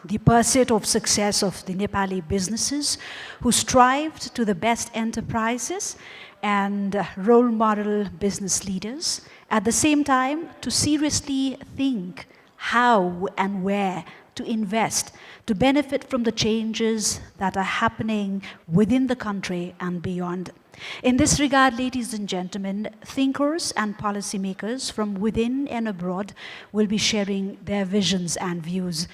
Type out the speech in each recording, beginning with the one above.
the pursuit of success of the Nepali businesses who strived to the best enterprises and role model business leaders. At the same time, to seriously think how and where to invest to benefit from the changes that are happening within the country and beyond. In this regard, ladies and gentlemen, thinkers and policymakers from within and abroad will be sharing their visions and views.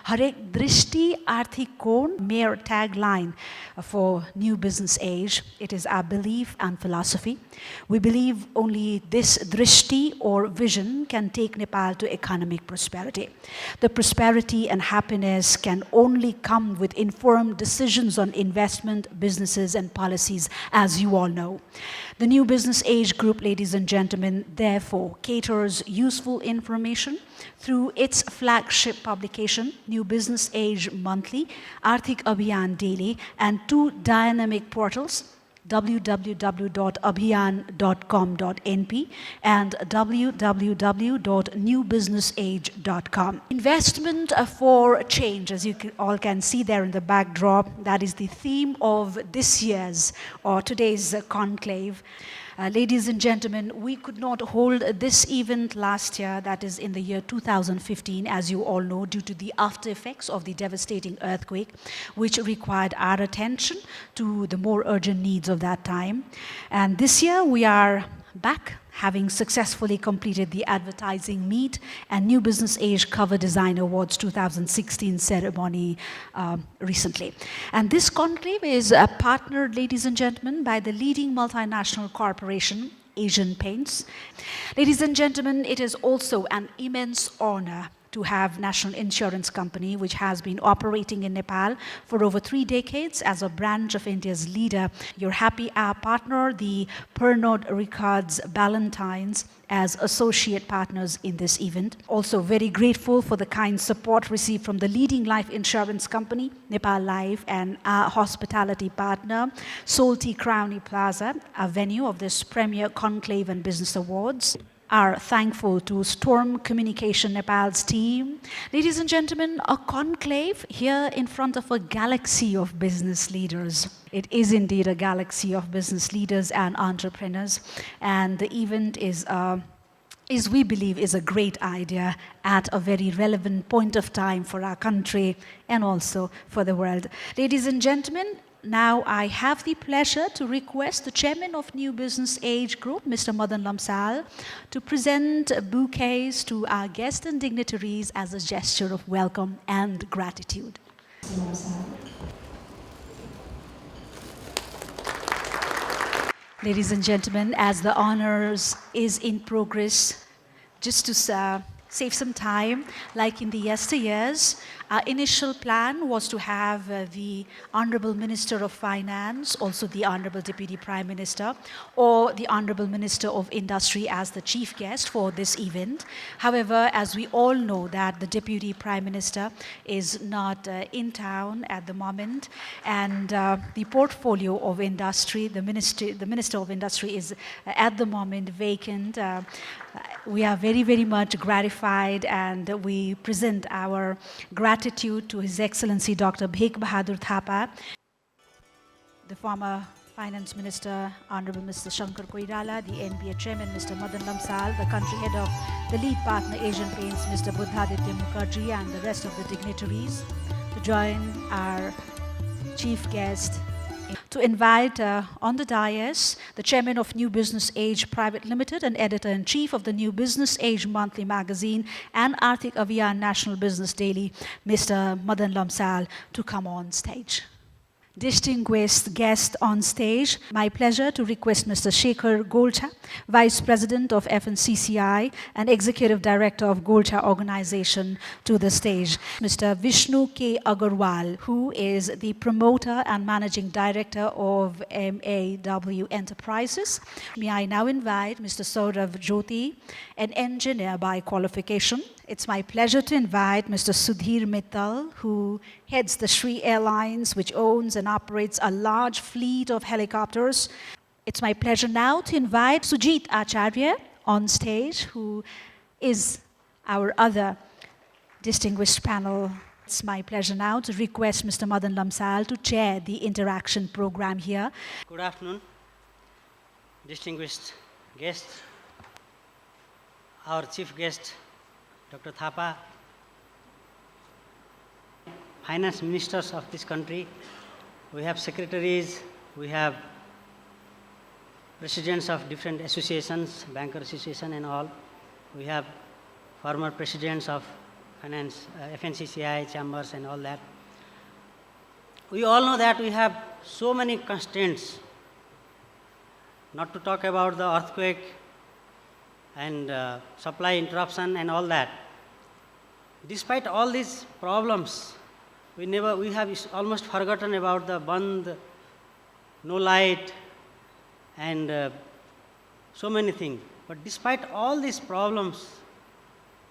Harek Drishti Arthik Kon, mere tagline for New Business Age. It is our belief and philosophy. We believe only this drishti or vision can take Nepal to economic prosperity. The prosperity and happiness can only come with informed decisions on investment, businesses, and policies, as you all know. The New Business Age group, ladies and gentlemen, therefore caters useful information through its flagship publication, New Business Age Monthly, Arthik Abhiyan Daily, and two dynamic portals, www.abhiyan.com.np and www.newbusinessage.com. Investment for change, as you all can see there in the backdrop, that is the theme of this year's or today's conclave. Ladies and gentlemen, we could not hold this event last year, that is in the year 2015, as you all know, due to the after effects of the devastating earthquake, which required our attention to the more urgent needs of that time. And this year we are back, having successfully completed the advertising meet and New Business Age Cover Design Awards 2016 ceremony recently. And this conclave is partnered, ladies and gentlemen, by the leading multinational corporation, Asian Paints. Ladies and gentlemen, it is also an immense honor to have National Insurance Company, which has been operating in Nepal for over 3 decades as a branch of India's leader. Your happy hour partner, the Pernod Ricard's Ballantines, as associate partners in this event. Also very grateful for the kind support received from the leading life insurance company, Nepal Life, and our hospitality partner, Solti Crowny Plaza, a venue of this premier conclave and business awards. Are thankful to Storm Communication Nepal's team. Ladies and gentlemen, a conclave here in front of a galaxy of business leaders. It is indeed a galaxy of business leaders and entrepreneurs, and the event is we believe is a great idea at a very relevant point of time for our country and also for the world. Ladies and gentlemen, now I have the pleasure to request the chairman of New Business Age Group, Mr. Madan Lamsal, to present bouquets to our guests and dignitaries as a gesture of welcome and gratitude. Ladies and gentlemen, as the honors is in progress, just to save some time, like in the yesteryears, our initial plan was to have the Honorable Minister of Finance, also the Honorable Deputy Prime Minister, or the Honorable Minister of Industry as the chief guest for this event. However, as we all know that the Deputy Prime Minister is not in town at the moment, and the portfolio of industry, the Minister of Industry is at the moment vacant. We are very, very much gratified, and we present our gratitude to His Excellency Dr. Bhek Bahadur Thapa, the former Finance Minister, Honorable Mr. Shankar Koirala, the NBA Chairman, Mr. Madan Lamsal, the country head of the lead partner, Asian Paints, Mr. Buddhaditya Mukherjee, and the rest of the dignitaries to join our chief guest. To invite on the dais the chairman of New Business Age Private Limited and editor-in-chief of the New Business Age Monthly Magazine and Arthik Abhiyan National Business Daily, Mr. Madan Lamsal, to come on stage. Distinguished guest on stage, my pleasure to request Mr. Shekhar Golcha, Vice President of FNCCI and Executive Director of Golcha Organization, to the stage. Mr. Vishnu K. Agarwal, who is the promoter and Managing Director of MAW Enterprises. May I now invite Mr. Saurav Jyoti, an engineer by qualification. It's my pleasure to invite Mr. Sudhir Mittal, who heads the Sri Airlines, which owns and operates a large fleet of helicopters. It's my pleasure now to invite Sujit Acharya on stage, who is our other distinguished panel. It's my pleasure now to request Mr. Madan Lamsal to chair the interaction program here. Good afternoon, distinguished guests. Our chief guest, Dr. Thapa, finance ministers of this country, we have secretaries, we have presidents of different associations, banker association and all. We have former presidents of finance, FNCCI, chambers and all that. We all know that we have so many constraints, not to talk about the earthquake and supply interruption and all that. Despite all these problems, we have almost forgotten about the band, no light, and so many things. But despite all these problems,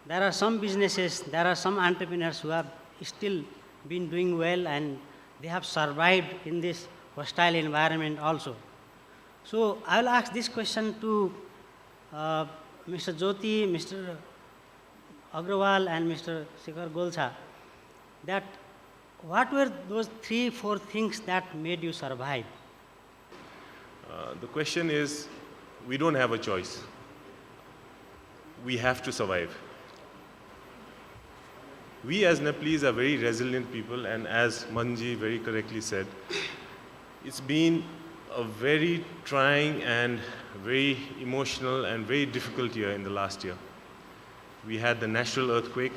there are some businesses, there are some entrepreneurs who have still been doing well and they have survived in this hostile environment also. So I will ask this question to Mr. Jyoti, Mr. Agrawal and Mr. Shikhar Golcha, that what were those 3-4 things that made you survive? The question is, we don't have a choice. We have to survive. We as Nepalese are very resilient people, and as Manji very correctly said, it's been a very trying and very emotional and very difficult year in the last year. We had the natural earthquake.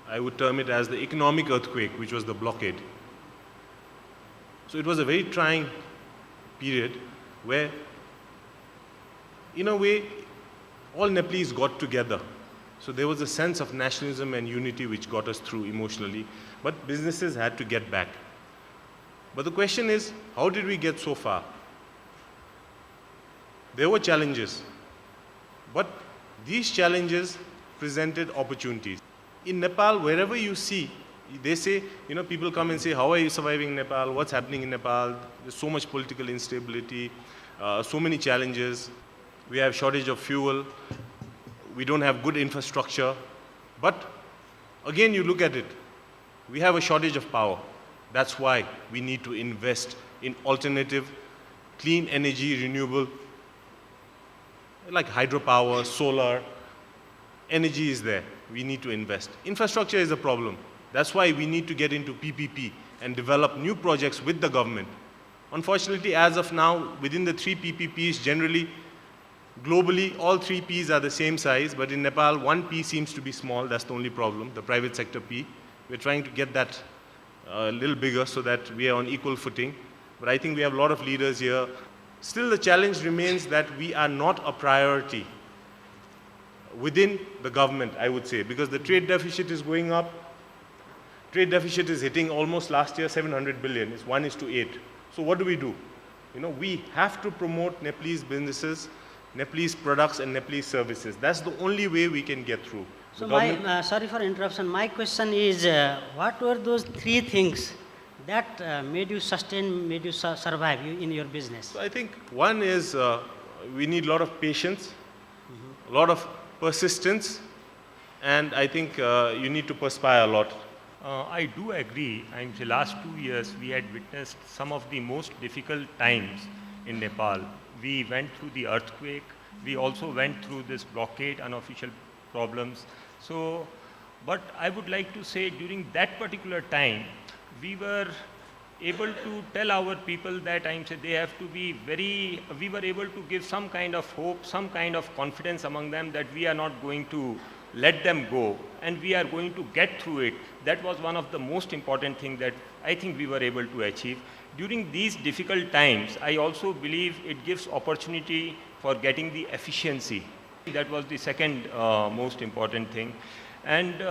I would term it as the economic earthquake, which was the blockade. So it was a very trying period where, in a way, all Nepalese got together. So there was a sense of nationalism and unity which got us through emotionally, but businesses had to get back. But the question is, how did we get so far? There were challenges, but these challenges presented opportunities. In Nepal, wherever you see, they say, people come and say, how are you surviving in Nepal? What's happening in Nepal? There's so much political instability, so many challenges. We have shortage of fuel. We don't have good infrastructure. But again, you look at it, we have a shortage of power. That's why we need to invest in alternative, clean energy, renewable, like hydropower, solar. Energy is there. We need to invest. Infrastructure is a problem. That's why we need to get into PPP and develop new projects with the government. Unfortunately, as of now, within the 3 PPPs, generally, globally, all 3 Ps are the same size, but in Nepal, 1 P seems to be small. That's the only problem, the private sector P. We're trying to get that a little bigger so that we are on equal footing. But I think we have a lot of leaders here. Still, the challenge remains that we are not a priority within the government, I would say, because the trade deficit is going up. Trade deficit is hitting almost last year 700 billion. It's 1:8. So what do? We have to promote Nepalese businesses, Nepalese products and Nepalese services. That's the only way we can get through. So sorry for interruption. My question is, what were those 3 things that made you sustain, made you survive in your business? So I think one is we need a lot of patience, a lot of persistence, and I think you need to perspire a lot. I do agree. In the last 2 years, we had witnessed some of the most difficult times in Nepal. We went through the earthquake. We also went through this blockade, unofficial problems. But I would like to say during that particular time, we were able to tell our people that they have to be we were able to give some kind of hope, some kind of confidence among them that we are not going to let them go and we are going to get through it. That was one of the most important things that I think we were able to achieve. During these difficult times, I also believe it gives opportunity for getting the efficiency. That was the second most important thing. And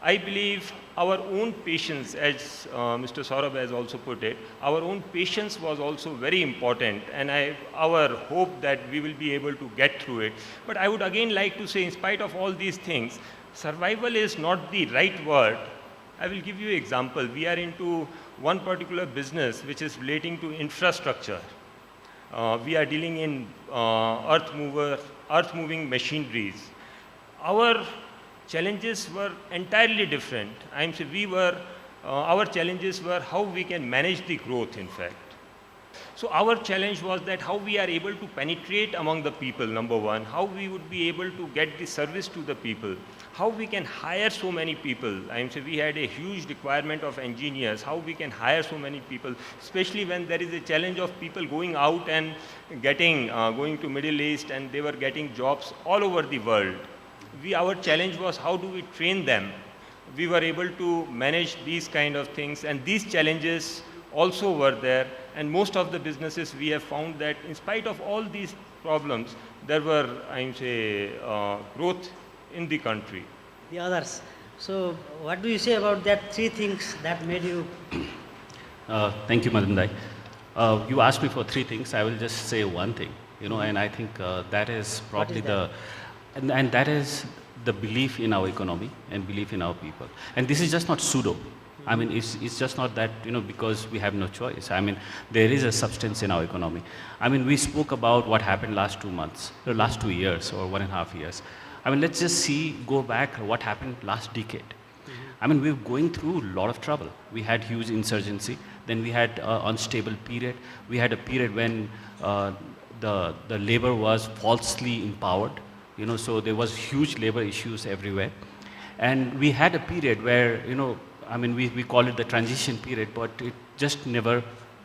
I believe our own patience, as Mr. Saurabh has also put it, our own patience was also very important, and our hope that we will be able to get through it. But I would again like to say, in spite of all these things, survival is not the right word. I will give you an example. We are into one particular business which is relating to infrastructure. We are dealing in earth-moving machineries. Our challenges were entirely different. I'm saying our challenges were how we can manage the growth, in fact. So our challenge was that how we are able to penetrate among the people, number one, how we would be able to get the service to the people, how we can hire so many people. I'm saying we had a huge requirement of engineers, how we can hire so many people, especially when there is a challenge of people going out and going to Middle East, and they were getting jobs all over the world. Our challenge was how do we train them. We were able to manage these kind of things, and these challenges also were there. And most of the businesses, we have found that in spite of all these problems, there were, growth in the country. The others. So what do you say about that three things that made you? Thank you, Madan Bhai. You asked me for three things. I will just say one thing, and I think that is probably and that is the belief in our economy and belief in our people. And this is just not pseudo. I mean, it's just not that, because we have no choice. I mean, there is a substance in our economy. I mean, we spoke about what happened last 2 months, or last 2 years, or 1.5 years. I mean, let's just go back what happened last decade. I mean, we were going through a lot of trouble. We had huge insurgency, then we had unstable period. We had a period when the labor was falsely empowered, so there was huge labor issues everywhere. And we had a period where, we call it the transition period, but it just never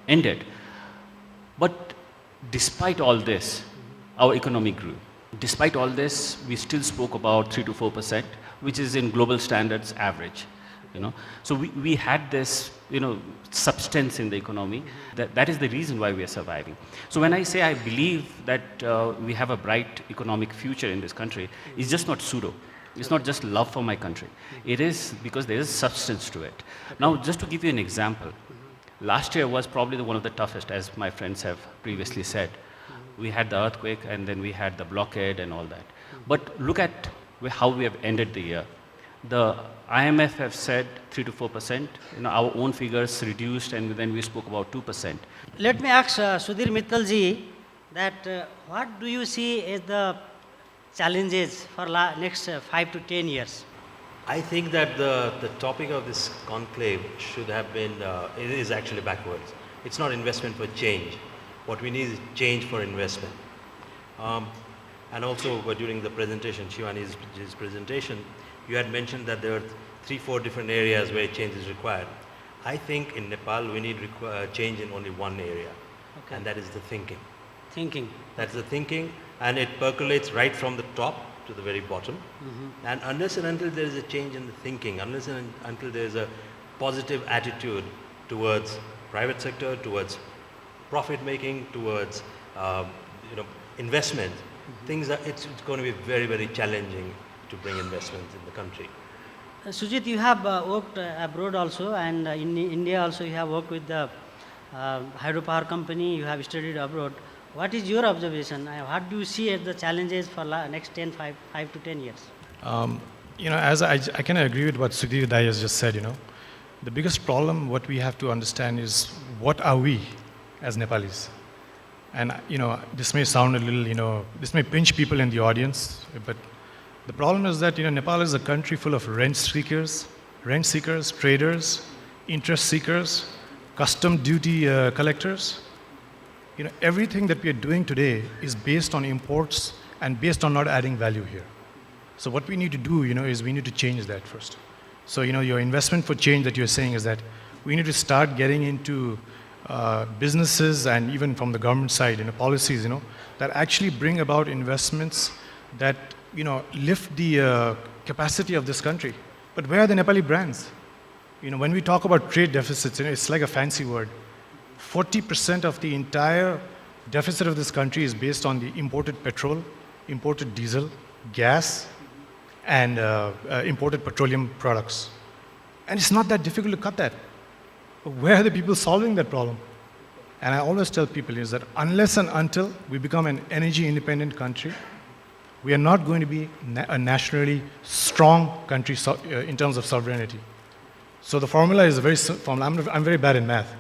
ended. But despite all this, our economy grew. Despite all this, we still spoke about 3 to 4%, which is in global standards average. So we had this, substance in the economy. That is the reason why we are surviving. So when I say I believe that we have a bright economic future in this country, it's just not pseudo. It's not just love for my country. It is because there is substance to it. Now, just to give you an example, last year was probably one of the toughest, as my friends have previously said. We had the earthquake, and then we had the blockade and all that. But look at how we have ended the year. The IMF have said 3 to 4%. Our own figures reduced, and then we spoke about 2%. Let me ask Sudhir Mittalji that what do you see as the challenges for next 5 to 10 years? I think that the topic of this conclave should have been, it is actually backwards. It's not investment for change. What we need is change for investment. And also during the presentation, Shivani's presentation, you had mentioned that there are 3-4 different areas where change is required. I think in Nepal we need change in only one area, and that is the thinking. Thinking. That's the thinking, and it percolates right from the top to the very bottom. And unless and until there is a change in the thinking, unless and until there is a positive attitude towards private sector, towards profit making, towards investment, it's going to be very, very challenging to bring investments in the country. Sujit, you have worked abroad also, and in India also you have worked with the hydropower company, you have studied abroad. What is your observation? What do you see as the challenges for next 5 to 10 years? As I can agree with what Sudhir Dai has just said, the biggest problem what we have to understand is what are we as Nepalis? And, this may sound a little, this may pinch people in the audience, but the problem is that, Nepal is a country full of rent seekers, traders, interest seekers, custom duty collectors. Everything that we are doing today is based on imports and based on not adding value here. So what we need to do, is we need to change that first. So, your investment for change that you're saying is that we need to start getting into businesses and even from the government side, policies, that actually bring about investments that, lift the capacity of this country. But where are the Nepali brands? When we talk about trade deficits, it's like a fancy word. 40% of the entire deficit of this country is based on the imported petrol, imported diesel, gas, and imported petroleum products. And it's not that difficult to cut that. But where are the people solving that problem? And I always tell people is that unless and until we become an energy independent country, we are not going to be a nationally strong country in terms of sovereignty. So the formula is a very simple formula. I'm very bad in math.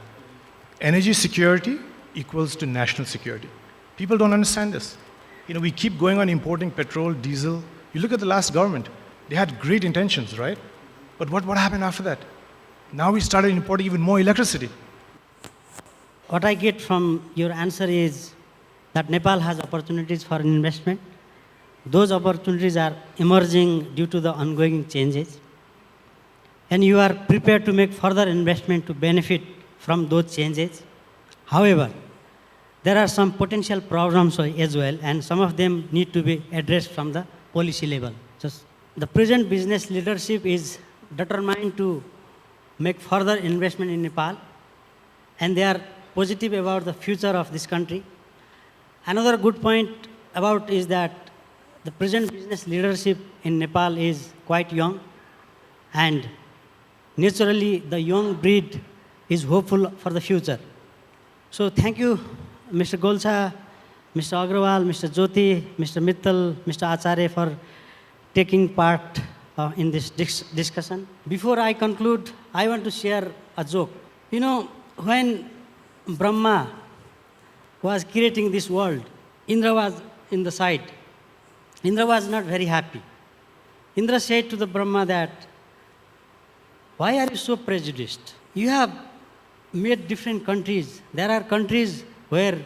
Energy security equals to national security. People don't understand this. We keep going on importing petrol, diesel. You look at the last government. They had great intentions, right? But what happened after that? Now we started importing even more electricity. What I get from your answer is that Nepal has opportunities for investment. Those opportunities are emerging due to the ongoing changes. And you are prepared to make further investment to benefit from those changes. However, there are some potential problems as well, and some of them need to be addressed from the policy level. Just the present business leadership is determined to make further investment in Nepal, and they are positive about the future of this country. Another good point about is that the present business leadership in Nepal is quite young, and naturally the young breed is hopeful for the future. So thank you, Mr. Golsa, Mr. Agrawal, Mr. Jyoti, Mr. Mittal, Mr. Acharya for taking part in this discussion. Before I conclude, I want to share a joke. You know, when Brahma was creating this world, Indra was in the side. Indra was not very happy. Indra said to the Brahma that, why are you so prejudiced? You have made different countries. There are countries where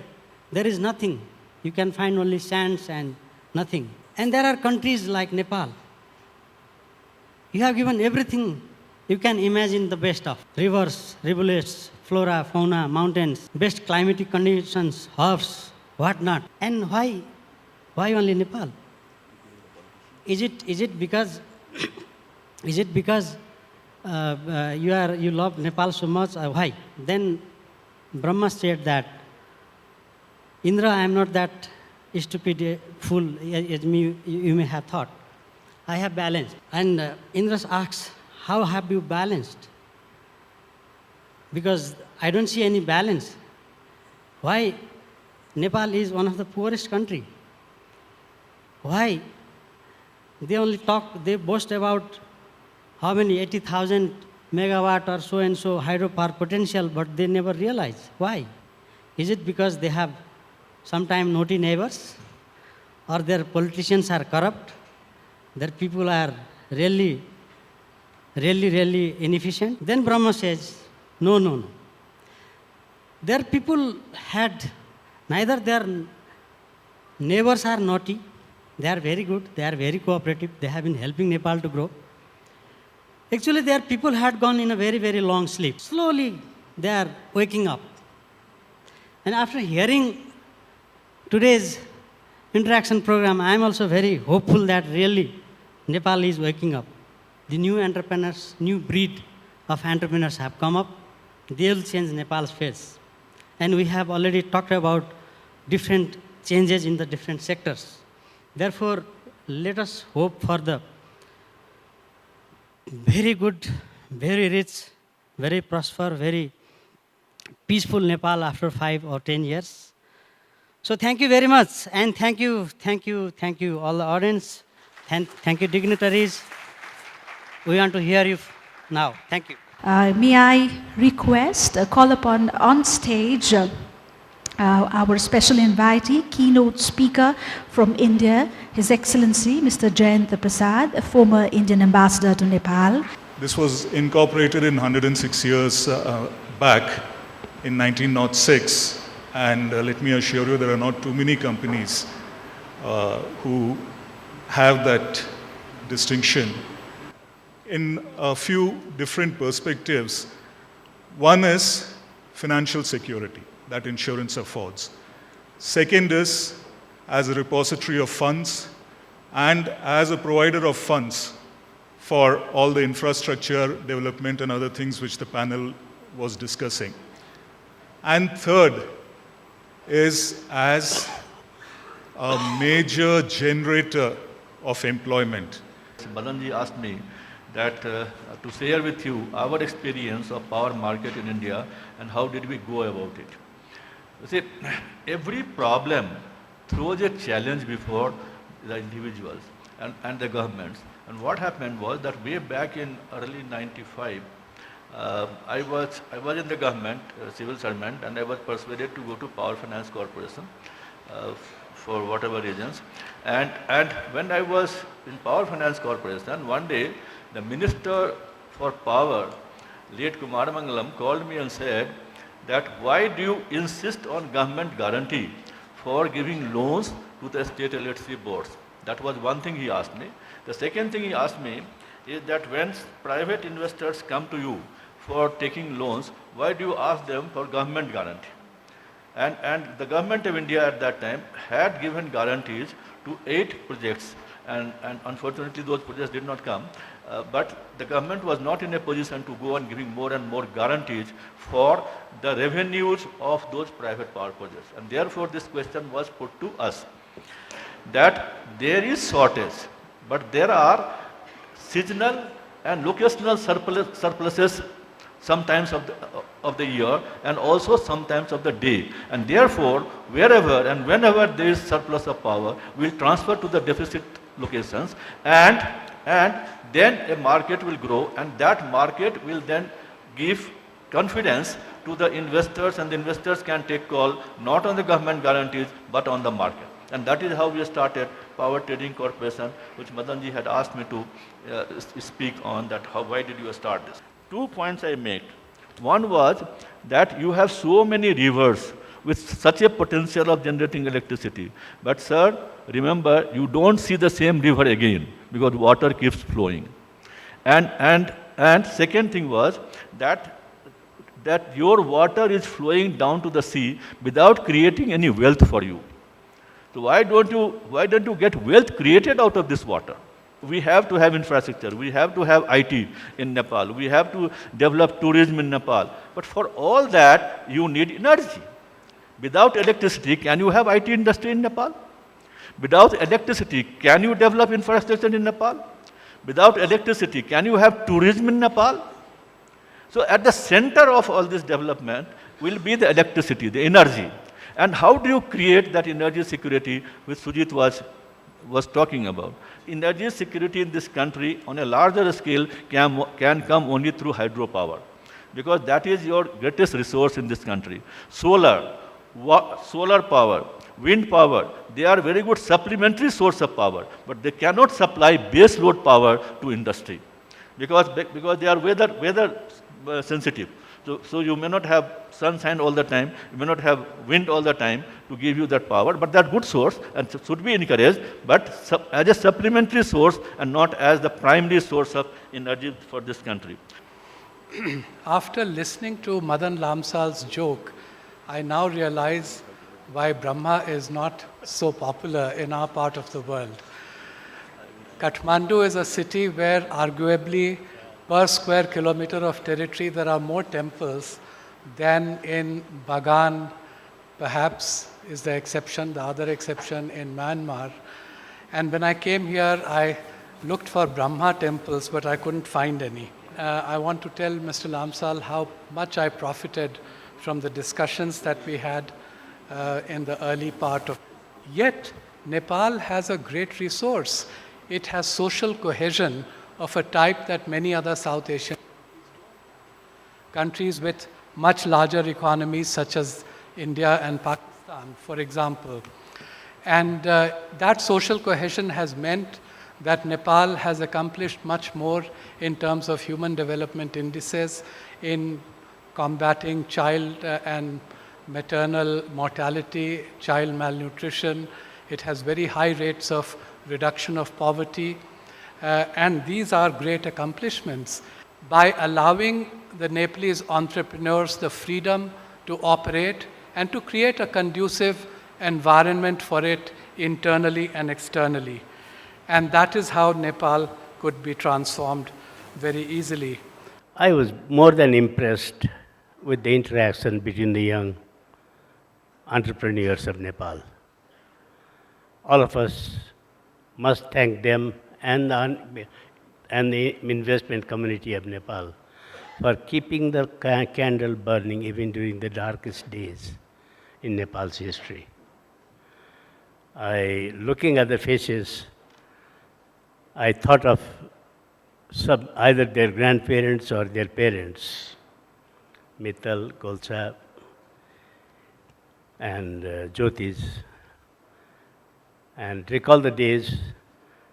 there is nothing. You can find only sands and nothing. And there are countries like Nepal. You have given everything you can imagine the best of. Rivers, rivulets, flora, fauna, mountains, best climatic conditions, herbs, whatnot. And why only Nepal? Is it because you love Nepal so much? Why? Then Brahma said that, Indra, I am not that stupid fool as you may have thought. I have balanced. And Indra asks, how have you balanced? Because I don't see any balance. Why? Nepal is one of the poorest country. Why? They boast about how many 80,000 megawatt or so and so hydropower potential, but they never realize. Why? Is it because they have sometimes naughty neighbors, or their politicians are corrupt, their people are really inefficient? Then Brahma says, no. Their people had, neither their neighbors are naughty, they are very good, they are very cooperative, they have been helping Nepal to grow. Actually, their people had gone in a very, very long sleep. Slowly, they are waking up. And after hearing today's interaction program, I am also very hopeful that really Nepal is waking up. The new entrepreneurs, new breed of entrepreneurs have come up. They will change Nepal's face. And we have already talked about different changes in the different sectors. Therefore, let us hope for the very good, very rich, very prosper, very peaceful Nepal after 5 or 10 years. So thank you very much, and thank you all the audience, and thank you dignitaries. We want to hear you now. Thank you. May I request, call upon on stage our special invitee, keynote speaker from India, His Excellency Mr. Jayant Prasad, a former Indian ambassador to Nepal. This was incorporated in 106 years back in 1906, and let me assure you there are not too many companies who have that distinction. In a few different perspectives, one is financial security that insurance affords. Second is as a repository of funds and as a provider of funds for all the infrastructure development and other things which the panel was discussing. And third is as a major generator of employment. Balanji asked me that to share with you our experience of power market in India and how did we go about it. You see, every problem throws a challenge before the individuals and the governments. And what happened was that way back in early 95, I was in the government, civil servant, and I was persuaded to go to Power Finance Corporation for whatever reasons. And when I was in Power Finance Corporation, one day the Minister for Power, late Kumaramangalam, called me and said that why do you insist on government guarantee for giving loans to the state electricity boards? That was one thing he asked me. The second thing he asked me is that when private investors come to you for taking loans, why do you ask them for government guarantee? And the government of India at that time had given guarantees to 8 projects, and unfortunately those projects did not come. But the government was not in a position to go on giving more and more guarantees for the revenues of those private power projects. And therefore this question was put to us, that there is shortage, but there are seasonal and locational surpluses sometimes of the year and also sometimes of the day. And therefore, wherever and whenever there is surplus of power, we will transfer to the deficit locations, and then a market will grow, and that market will then give confidence to the investors, and the investors can take call not on the government guarantees but on the market. And that is how we started Power Trading Corporation, which Madanji had asked me to speak on, that why did you start this? 2 points I made. One was that you have so many rivers with such a potential of generating electricity. But sir, remember, you don't see the same river again because water keeps flowing. And second thing was that your water is flowing down to the sea without creating any wealth for you. So why don't you get wealth created out of this water? We have to have infrastructure, we have to have IT in Nepal, we have to develop tourism in Nepal. But for all that, you need energy. Without electricity, can you have IT industry in Nepal? Without electricity, can you develop infrastructure in Nepal? Without electricity, can you have tourism in Nepal? So at the center of all this development will be the electricity, the energy. And how do you create that energy security which Sujit was talking about? Energy security in this country on a larger scale can come only through hydropower, because that is your greatest resource in this country. Solar power, wind power, they are very good supplementary source of power, but they cannot supply base load power to industry because they are weather sensitive. So you may not have sunshine all the time, you may not have wind all the time to give you that power, but that good source and should be encouraged, but as a supplementary source and not as the primary source of energy for this country. After listening to Madan Lamsal's joke, I now realize why Brahma is not so popular in our part of the world. Kathmandu is a city where arguably per square kilometer of territory there are more temples than in Bagan, perhaps is the exception, the other exception in Myanmar. And when I came here, I looked for Brahma temples, but I couldn't find any. I want to tell Mr. Lamsal how much I profited from the discussions that we had in the early part of. Yet, Nepal has a great resource. It has social cohesion of a type that many other South Asian countries with much larger economies such as India and Pakistan, for example. And that social cohesion has meant that Nepal has accomplished much more in terms of human development indices, in combating child and maternal mortality, child malnutrition. It has very high rates of reduction of poverty. And these are great accomplishments. By allowing the Nepalese entrepreneurs the freedom to operate and to create a conducive environment for it internally and externally. And that is how Nepal could be transformed very easily. I was more than impressed with the interaction between the young entrepreneurs of Nepal. All of us must thank them and the investment community of Nepal for keeping the candle burning even during the darkest days in Nepal's history. Looking at the faces, I thought of either their grandparents or their parents, Mittal, Golsa, and Jyotis. and recall the days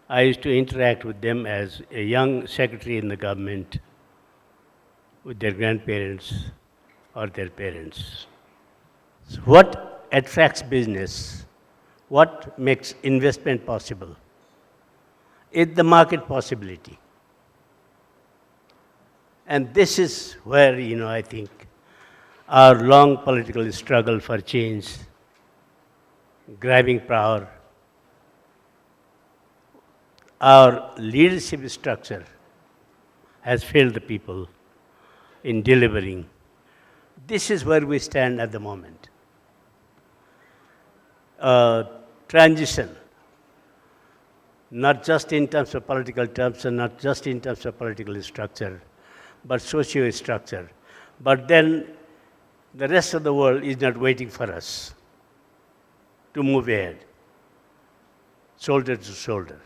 I used to interact with them as a young secretary in the government with their grandparents or their parents. So what attracts business? What makes investment possible? It's the market possibility. And this is where, I think our long political struggle for change, grabbing power, our leadership structure has failed the people in delivering. This is where we stand at the moment. Transition, not just in terms of political terms and not just in terms of political structure, but socio-structure. But then the rest of the world is not waiting for us to move ahead, shoulder to shoulder.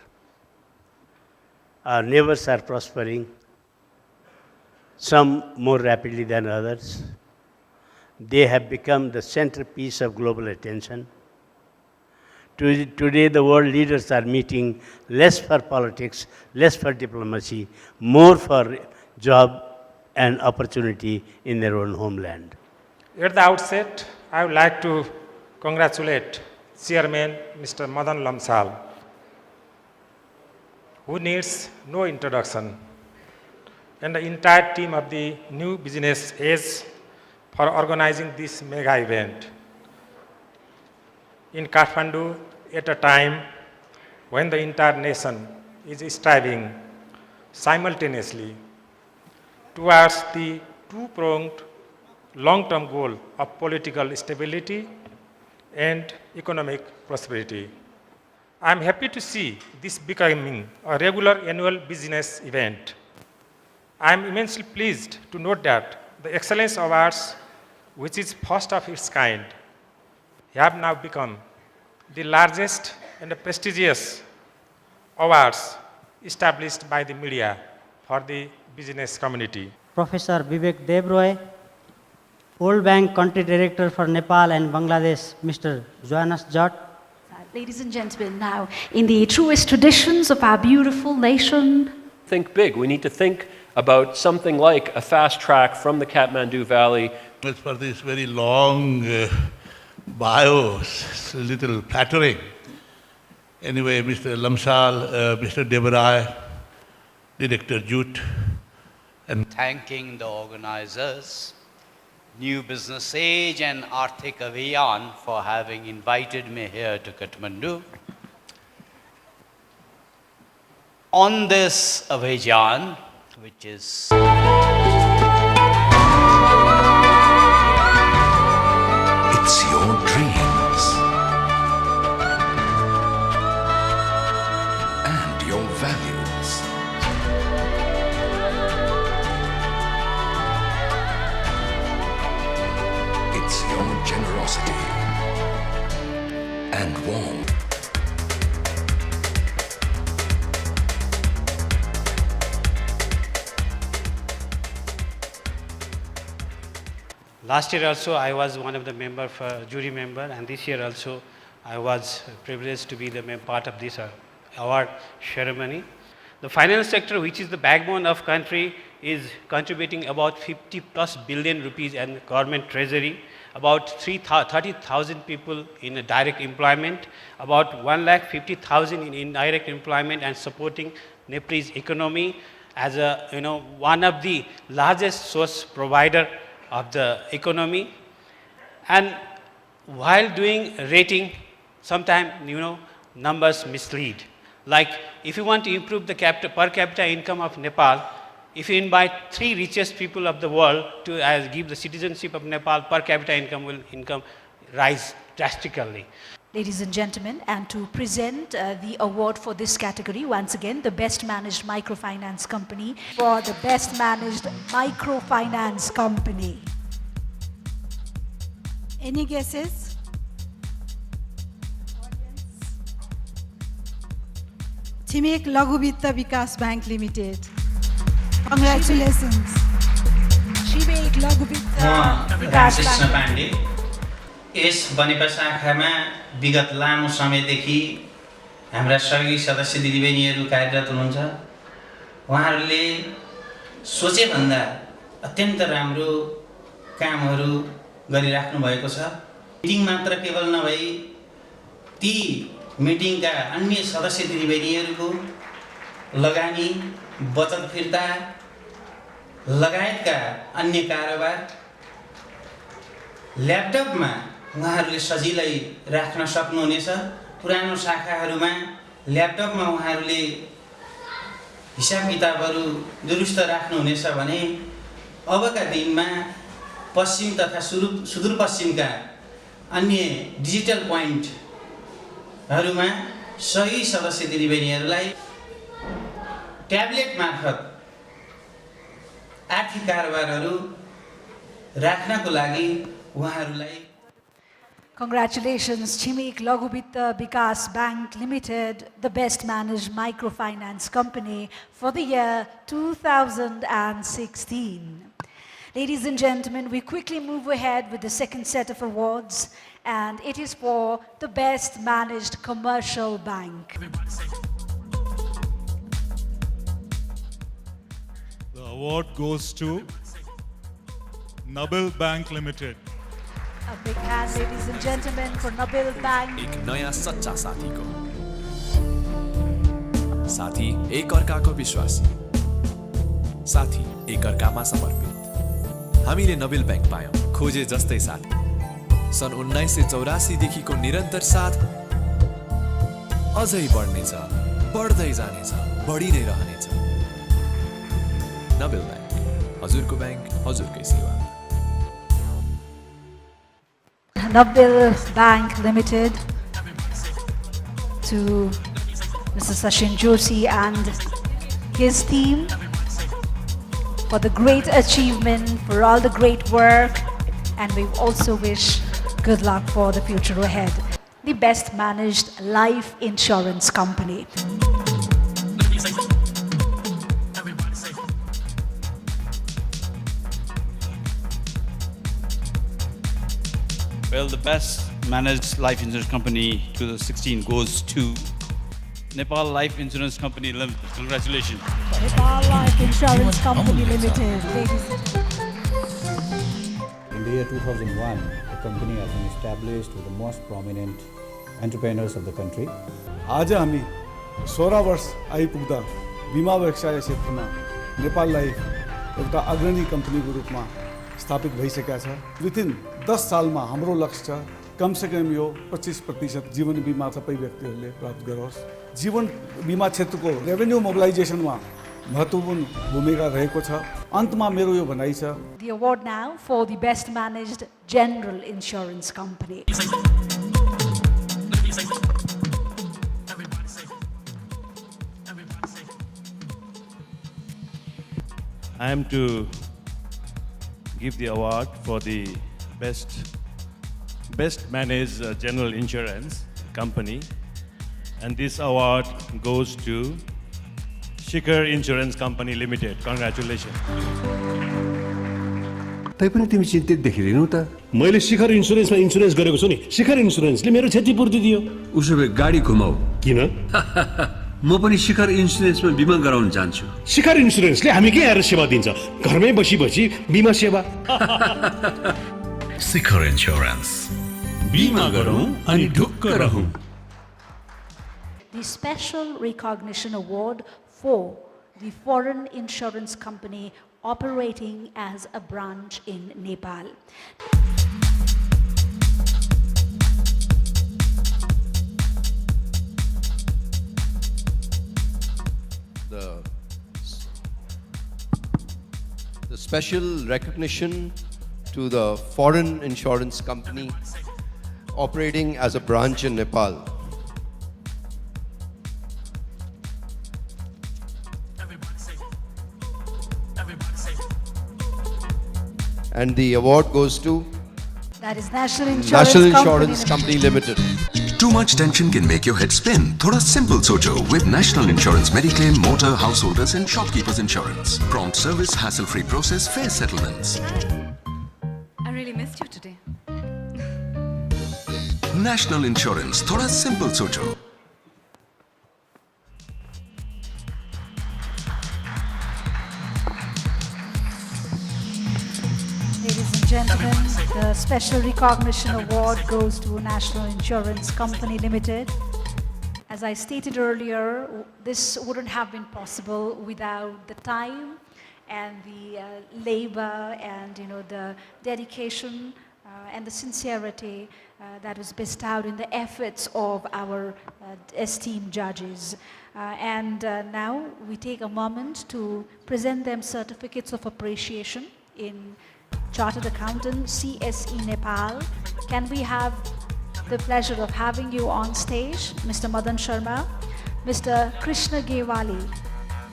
Our neighbors are prospering, some more rapidly than others. They have become the centerpiece of global attention. Today, the world leaders are meeting less for politics, less for diplomacy, more for job and opportunity in their own homeland. At the outset, I would like to congratulate Chairman Mr. Madan Lamsal, who needs no introduction, and the entire team of the New Business Age for organizing this mega event in Kathmandu at a time when the entire nation is striving simultaneously towards the two-pronged long-term goal of political stability and economic prosperity. I am happy to see this becoming a regular annual business event. I am immensely pleased to note that the Excellence Awards, which is first of its kind, have now become the largest and prestigious awards established by the media for the business community. Professor Vivek Debroy, World Bank Country Director for Nepal and Bangladesh, Mr. Johannes Jot. Ladies and gentlemen, now, in the truest traditions of our beautiful nation, think big. We need to think about something like a fast track from the Kathmandu Valley. For this very long bio, it's a little flattering. Anyway, Mr. Lamsal, Mr. Debrai, Director Jute, and thanking the organizers, New Business Age and Arthik Abhiyan for having invited me here to Kathmandu. On this Abhiyan, which is it's your dreams and your values. It's your generosity and warmth. Last year also I was one of the jury member, and this year also I was privileged to be the part of this award ceremony. The finance sector, which is the backbone of country, is contributing about 50+ billion rupees in government treasury, about 30,000 people in direct employment, about 150,000 in indirect employment, and supporting Nepal's economy as one of the largest source provider of the economy. And while doing rating, sometimes numbers mislead. Like if you want to improve the per capita income of Nepal, if you invite 3 richest people of the world to give the citizenship of Nepal, per capita income will rise drastically. ladies and gentlemen, and to present the award for this category, once again, the Best Managed Microfinance Company for the Best Managed Microfinance Company. Any guesses? Chimek Laghu Vitta Vikas Bank Limited. Congratulations. Chimek Laghu Vitta Vikas Bank. यस बनेपा शाखामा विगत लामो समयदेखि हाम्रा सहयोगी सदस्य दिदीबहिनीहरू कार्यरत हुनुहुन्छ। उहाँहरूले सोचेभन्दा अत्यन्त राम्रो कामहरू गरिराख्नु भएको छ। मिटिङ मात्र केवल नभई ती मिटिङका अन्य सदस्य दिदीबहिनीहरूको लगानी, बचत फिर्ता लगायतका अन्य कारोबार ल्यापटपमा उहाँहरूले सजिलै राख्न सक्नुहुनेछ। पुरानो शाखाहरूमा ल्यापटपमा उहाँहरूले हिसाब किताबहरू दुरुस्त राख्नुहुनेछ भने अबका दिनमा पश्चिम तथा सुदूरपश्चिमका अन्य डिजिटल पोइन्टहरूमा सही सदस्य दिदीबहिनीहरूलाई ट्याब्लेट मार्फत आर्थिक कारोबारहरू राख्नको लागि उहाँहरूलाई Congratulations, Chimik Laghu Vitta Vikas Bank Limited, the best managed microfinance company for the year 2016. Ladies and gentlemen, we quickly move ahead with the second set of awards, and it is for the best managed commercial bank. The award goes to Nabil Bank Limited. A big hand, ladies and gentlemen, for Nabil Bank. एक नयाँ सच्चा साथीको साथी एक अर्काको विश्वासी साथी एक अर्कामा समर्पित हामीले नबिल ब्याङ्क पायौं खोजे जस्तै साथी सन् 1984 देखिको निरन्तर साथ अझै बढ्नेछ बढ्दै जानेछ बढी नै रहनेछ नबिल ब्याङ्क हजुरको ब्याङ्क हजुरकै सेवा Nabil Bank Limited, to Mr. Sachin Joshi and his team for the great achievement, for all the great work, and we also wish good luck for the future ahead. The best managed life insurance company. Well, the best managed life insurance company 2016 goes to Nepal Life Insurance Company Limited. Congratulations. Nepal Life Insurance Company Limited. In the year 2001, the company has been established with the most prominent entrepreneurs of the country. आज हामी 16 वर्ष आइपुग्दा बिमा व्यवसाय क्षेत्रमा Nepal life एउटा अग्रणी कम्पनीको रूपमा स्थापित भइसकेका छ। विथिन 10 सालमा हाम्रो लक्ष्य छ कमसेकम यो 25% जीवन बीमा सबै व्यक्तिहरूले प्राप्त गरोस्। जीवन बीमा क्षेत्रको रेभेन्यू मोबिलाइजेसनमा महत्त्वपूर्ण भूमिका रहेको छ। अन्तमा मेरो यो भनाइ छ। The award now for the best managed general insurance company. I am to give the award for the best managed general insurance company, and this award goes to Shikhar Insurance Company Limited. Congratulations. तैपनि तिमी चिन्तित देखिदिनु त मैले शिखर इन्स्योरेन्समा insurance गरेको छु नि शिखर इन्स्योरेन्सले मेरो क्षतिपूर्ति दियो उसो भए गाडी घुमाऊ किन म पनि शिखर इन्स्योरेन्समा बिमा गराउन चाहन्छु शिखर इन्स्योरेन्सले हामी के आएर सेवा दिन्छ घरमै बसी बिमा सेवा शिखर इन्स्योरेन्स बिमा गरौँ अनि ढुक्क रहौँ The Special Recognition Award for the foreign insurance company operating as a branch in Nepal. The special recognition to the foreign insurance company operating as a branch in Nepal. And the award goes to that is National Insurance Company Limited. Too much tension can make your head spin. Thoda simple socho with National Insurance Mediclaim, Motor, Householders and Shopkeepers Insurance. Prompt service, hassle-free process, fair settlements. I really missed you today. National Insurance. Thoda simple socho. gentlemen, the Special Recognition Award goes to National Insurance Company Limited. As I stated earlier, this wouldn't have been possible without the time and the labor and the dedication and the sincerity that was bestowed in the efforts of our esteemed judges. Now we take a moment to present them certificates of appreciation in Chartered Accountant CSE Nepal. Can we have the pleasure of having you on stage, Mr. Madan Sharma, Mr. Krishna Gewali,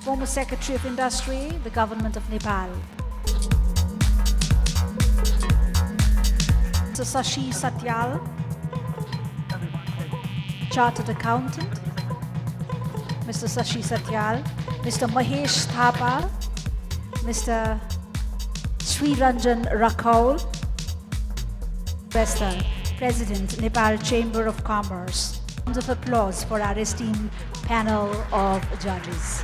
former Secretary of Industry, the Government of Nepal. Mr. Sashi Satyal, Chartered Accountant, Mr. Sashi Satyal, Mr. Mahesh Thapa, Mr. Sri Ranjan Rakhaul, President, Nepal Chamber of Commerce. Round of applause for our esteemed panel of judges.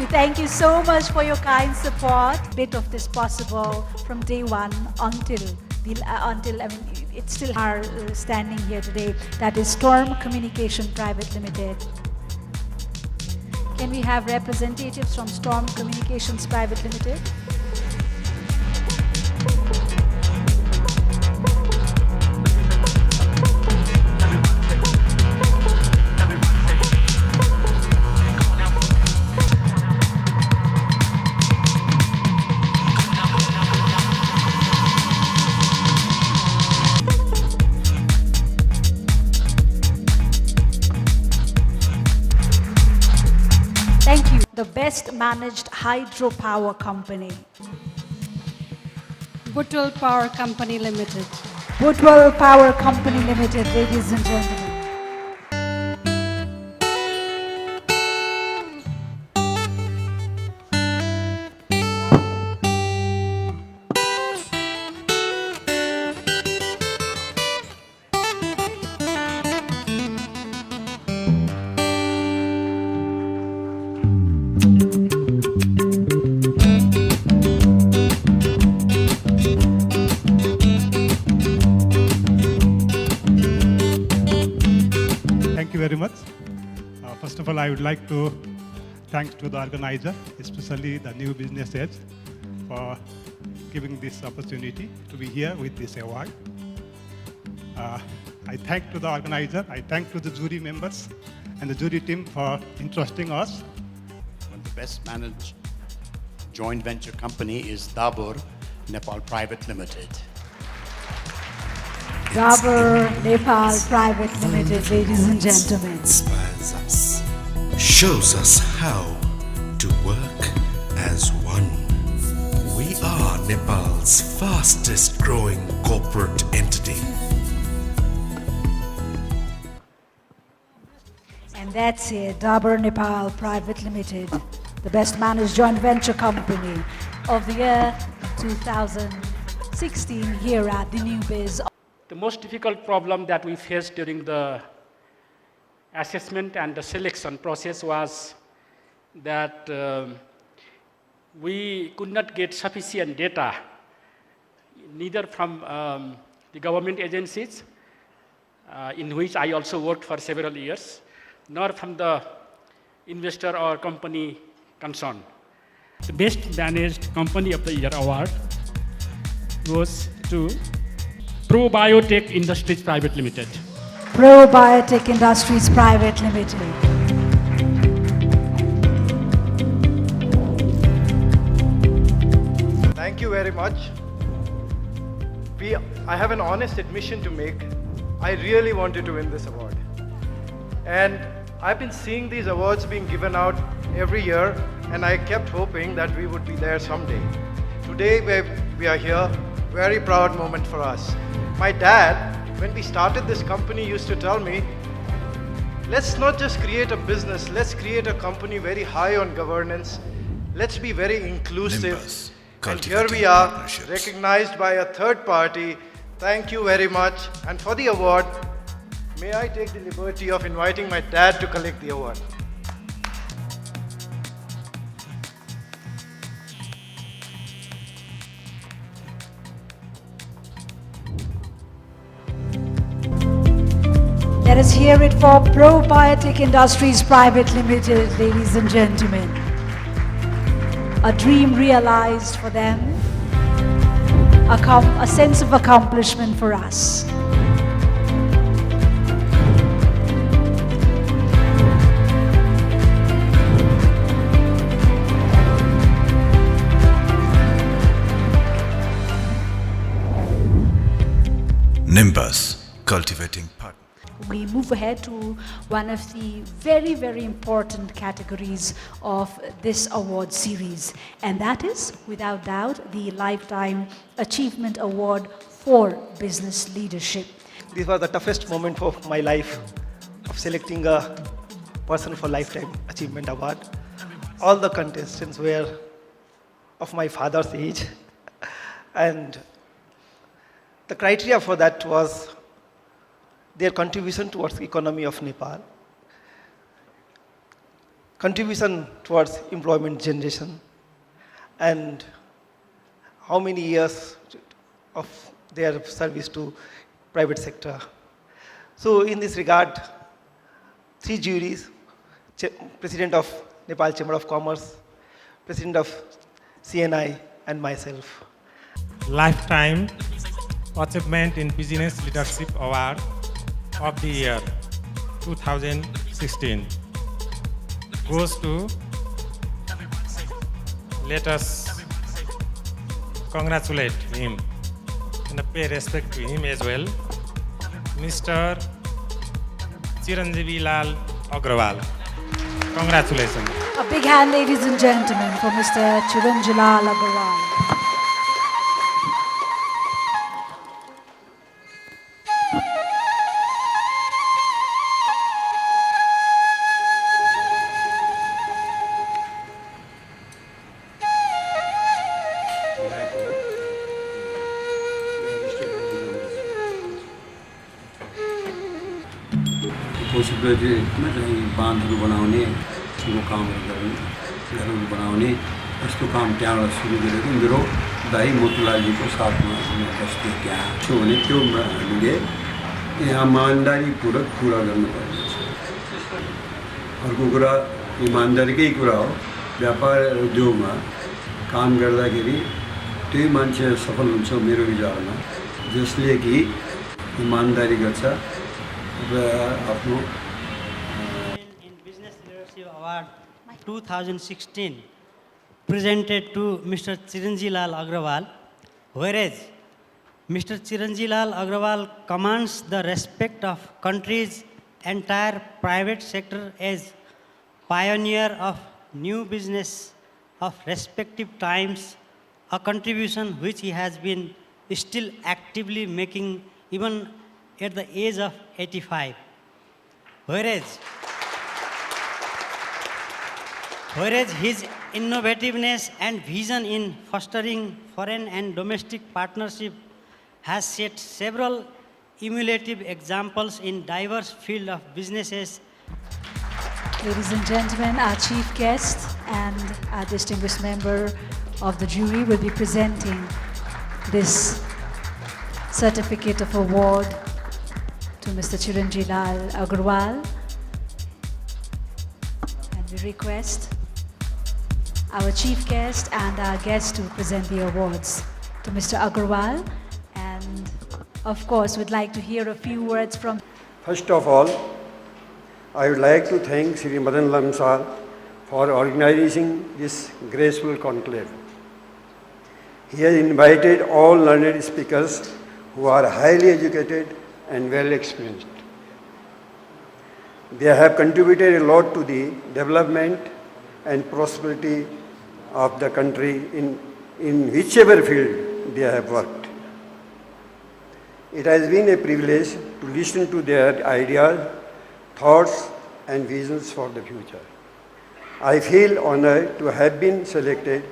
Thank you so much for your kind support. Bit of this possible from day one until it's still our standing here today. That is Storm Communication Private Limited. Can we have representatives from Storm Communications Private Limited? The best managed hydropower company. Butwal Power Company Limited. Butwal Power Company Limited, ladies and gentlemen. Very much. First of all, I would like to thank to the organizer, especially the New Business Edge, for giving this opportunity to be here with this award. I thank to the organizer, I thank to the jury members and the jury team for entrusting us. The best managed joint venture company is Dabur Nepal Private Limited. Dabur Nepal Private Limited, ladies and gentlemen. Inspires us, shows us how to work as one. We are Nepal's fastest growing corporate entity. And that's it, Dabur Nepal Private Limited, the best managed joint venture company of the year 2016 here at the New Biz. The most difficult problem that we faced during the assessment and the selection process was that we could not get sufficient data, neither from the government agencies, in which I also worked for several years, nor from the investor or company concerned. The Best Managed Company of the Year award goes to Probiotech Industries Private Limited. Probiotech Industries Private Limited. Thank you very much. I have an honest admission to make. I really wanted to win this award. And I've been seeing these awards being given out every year, and I kept hoping that we would be there someday. Today, we are here. Very proud moment for us. My dad, when we started this company, used to tell me, let's not just create a business, let's create a company very high on governance. Let's be very inclusive. And here we are, recognized by a third party. Thank you very much. And for the award, may I take the liberty of inviting my dad to collect the award. Let us hear it for Probiotic Industries Private Limited, ladies and gentlemen. A dream realized for them, a sense of accomplishment for us. Nimbus, cultivating partner. We move ahead to one of the very, very important categories of this award series, and that is, without doubt, the Lifetime Achievement Award for Business Leadership. This was the toughest moment of my life, of selecting a person for Lifetime Achievement Award. All the contestants were of my father's age, and the criteria for that was their contribution towards the economy of Nepal, contribution towards employment generation, and how many years of their service to private sector. So in this regard, 3 juries, President of Nepal Chamber of Commerce, President of CNI, and myself. Lifetime Achievement in Business Leadership Award of the year 2016 goes to, let us congratulate him and pay respect to him as well, Mr. Chiranjeevi Lal Agrawal. Congratulations. A big hand, ladies and gentlemen, for Mr. Chiranjeevi Lal Agrawal. पोसिबिलिटीमा चाहिँ बाँधहरू बनाउने ठुलो कामहरू गर्ने घरहरू बनाउने यस्तो काम त्यहाँबाट सुरु गरेको मेरो दाइ मोतीलालजीको साथमा बस्थेँ त्यहाँ त्यो भने त्यो हामीले इमान्दारीपूर्वक पुरा गर्नुपर्ने छ। अर्को कुरा इमान्दारीकै कुरा हो, व्यापार उद्योगमा काम गर्दाखेरि त्यही मान्छे सफल हुन्छ मेरो विचारमा, जसले कि इमान्दारी गर्छ र आफ्नो। In Business Leadership Award 2016 presented to Mr. Chiranjeevi Lal Agrawal, whereas Mr. Chiranjeevi Lal Agrawal commands the respect of country's entire private sector as pioneer of new business of respective times, a contribution which he has been still actively making even at the age of 85. Whereas his innovativeness and vision in fostering foreign and domestic partnership has set several emulative examples in diverse fields of businesses. Ladies and gentlemen, our chief guest and our distinguished member of the jury will be presenting this certificate of award to Mr. Chiranjeevi Lal Agrawal. And we request our chief guest and our guest to present the awards to Mr. Agrawal. And of course, we'd like to hear a few words from. First of all, I would like to thank Sri Madan Lam Sir for organizing this graceful conclave. He has invited all learned speakers who are highly educated and well experienced. They have contributed a lot to the development and prosperity of the country in whichever field they have worked. It has been a privilege to listen to their ideas, thoughts, and visions for the future. I feel honored to have been selected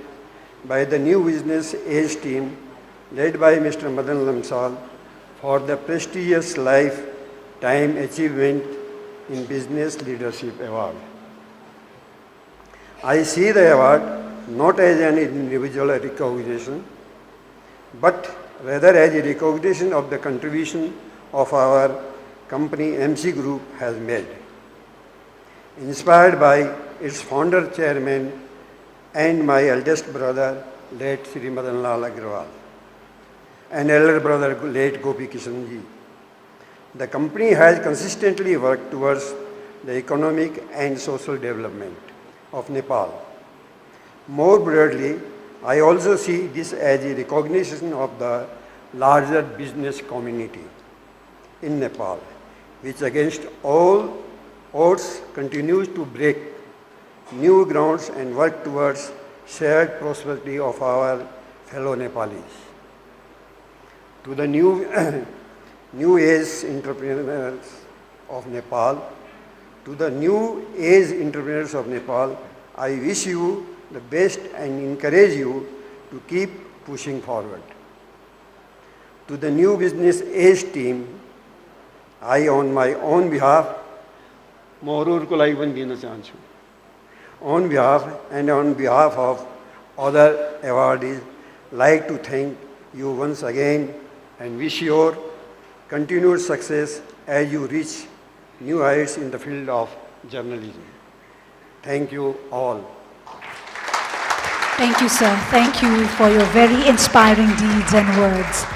by the New Business Age team led by Mr. Madan Lamsal for the prestigious Lifetime Achievement in Business Leadership Award. I see the award not as an individual recognition, but rather as a recognition of the contribution of our company MC Group has made. Inspired by its founder chairman and my eldest brother, late Sri Madan Lal Agrawal, and elder brother, late Gopi Kishan ji. The company has consistently worked towards the economic and social development of Nepal. More broadly, I also see this as a recognition of the larger business community in Nepal, which against all odds continues to break new grounds and work towards shared prosperity of our fellow Nepalis. To the new age entrepreneurs of Nepal, I wish you the best and encourage you to keep pushing forward. To the New Business Age team, I on my own behalf, on behalf of other awardees, like to thank you once again and wish your continued success as you reach new heights in the field of journalism. Thank you all. Thank you, sir. Thank you for your very inspiring deeds and words.